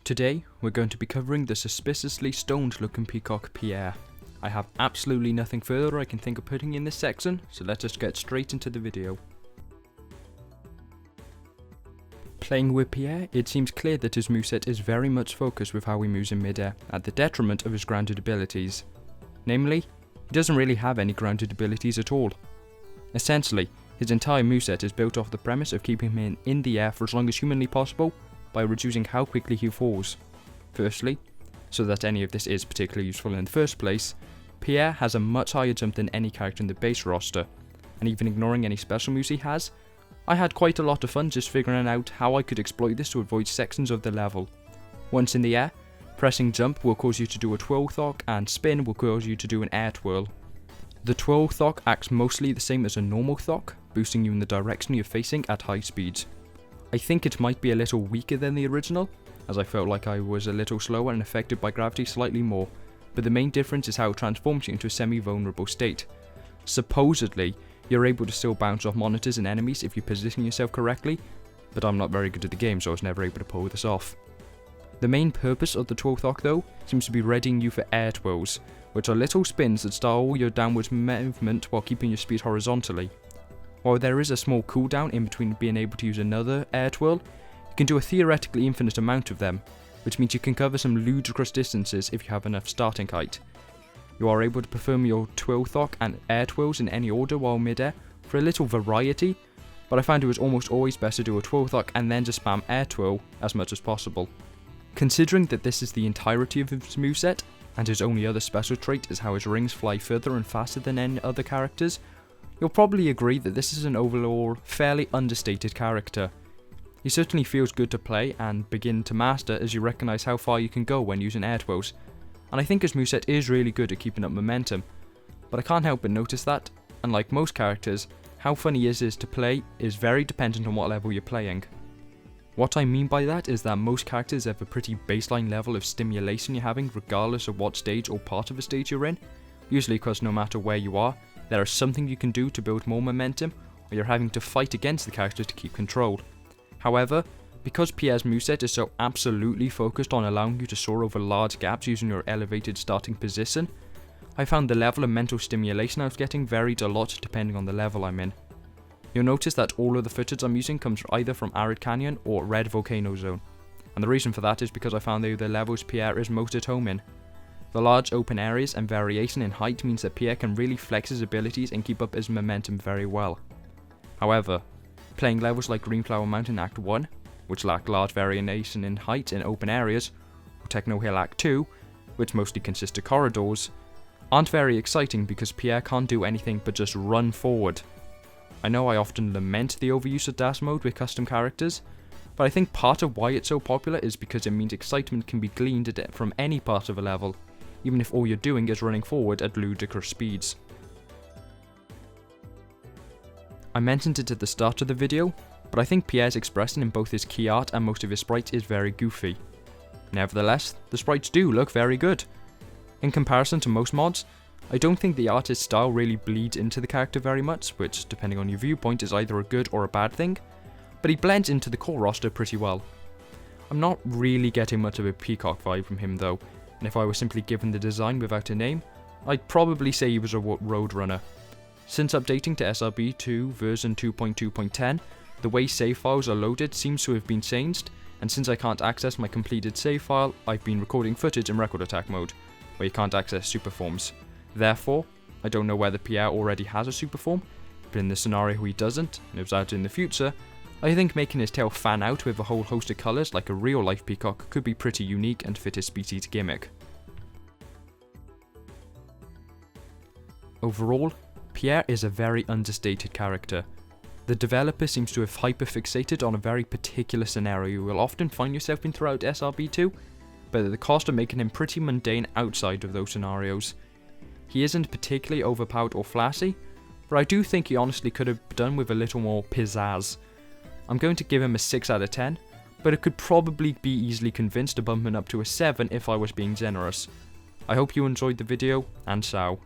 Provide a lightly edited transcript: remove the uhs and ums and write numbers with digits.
Today, we're going to be covering the suspiciously stoned looking Peacock Pierre. I have absolutely nothing further I can think of putting in this section, so let us get straight into the video. Playing with Pierre, it seems clear that his moveset is very much focused with how he moves in midair, at the detriment of his grounded abilities. Namely, he doesn't really have any grounded abilities at all. Essentially, his entire moveset is built off the premise of keeping him in the air for as long as humanly possible, by reducing how quickly he falls. Firstly, so that any of this is particularly useful in the first place, Pierre has a much higher jump than any character in the base roster, and even ignoring any special moves he has, I had quite a lot of fun just figuring out how I could exploit this to avoid sections of the level. Once in the air, pressing jump will cause you to do a twirl thock, and spin will cause you to do an air twirl. The twirl thock acts mostly the same as a normal thock, boosting you in the direction you're facing at high speeds. I think it might be a little weaker than the original, as I felt like I was a little slower and affected by gravity slightly more, but the main difference is how it transforms you into a semi-vulnerable state. Supposedly, you're able to still bounce off monitors and enemies if you position yourself correctly, but I'm not very good at the game so I was never able to pull this off. The main purpose of the twirl thock though, seems to be readying you for air twirls, which are little spins that start all your downwards movement while keeping your speed horizontally. While there is a small cooldown in between being able to use another air twirl, you can do a theoretically infinite amount of them, which means you can cover some ludicrous distances if you have enough starting height. You are able to perform your twirl thock and air twirls in any order while midair for a little variety, but I found it was almost always best to do a twirl thock and then to spam air twirl as much as possible. Considering that this is the entirety of his moveset, and his only other special trait is how his rings fly further and faster than any other characters, you'll probably agree that this is an overall fairly understated character. He certainly feels good to play and begin to master as you recognise how far you can go when using air twirls, and I think his moveset is really good at keeping up momentum, but I can't help but notice that, unlike most characters, how fun he is to play is very dependent on what level you're playing. What I mean by that is that most characters have a pretty baseline level of stimulation you're having regardless of what stage or part of a stage you're in, usually because no matter where you are, there is something you can do to build more momentum, or you're having to fight against the character to keep control. However, because Pierre's moveset is so absolutely focused on allowing you to soar over large gaps using your elevated starting position, I found the level of mental stimulation I was getting varied a lot depending on the level I'm in. You'll notice that all of the footage I'm using comes either from Arid Canyon or Red Volcano Zone, and the reason for that is because I found they are the levels Pierre is most at home in. The large open areas and variation in height means that Pierre can really flex his abilities and keep up his momentum very well. However, playing levels like Greenflower Mountain Act 1, which lack large variation in height in open areas, or Techno Hill Act 2, which mostly consist of corridors, aren't very exciting because Pierre can't do anything but just run forward. I know I often lament the overuse of dash mode with custom characters, but I think part of why it's so popular is because it means excitement can be gleaned from any part of a level, even if all you're doing is running forward at ludicrous speeds. I mentioned it at the start of the video, but I think Pierre's expression in both his key art and most of his sprites is very goofy. Nevertheless, the sprites do look very good. In comparison to most mods, I don't think the artist's style really bleeds into the character very much, which, depending on your viewpoint, is either a good or a bad thing, but he blends into the core roster pretty well. I'm not really getting much of a Peacock vibe from him though, and if I was simply given the design without a name, I'd probably say he was a roadrunner. Since updating to SRB 2 version 2.2.10, the way save files are loaded seems to have been changed, and since I can't access my completed save file, I've been recording footage in record attack mode, where you can't access super forms. Therefore, I don't know whether Pierre already has a super form, but in the scenario he doesn't, and moves out in the future, I think making his tail fan out with a whole host of colours like a real life peacock could be pretty unique and fit his species gimmick. Overall, Pierre is a very understated character. The developer seems to have hyper-fixated on a very particular scenario you will often find yourself in throughout SRB2, but at the cost of making him pretty mundane outside of those scenarios. He isn't particularly overpowered or flashy, but I do think he honestly could have done with a little more pizzazz. I'm going to give him a 6 out of 10, but it could probably be easily convinced to bump him up to a 7 if I was being generous. I hope you enjoyed the video, and ciao.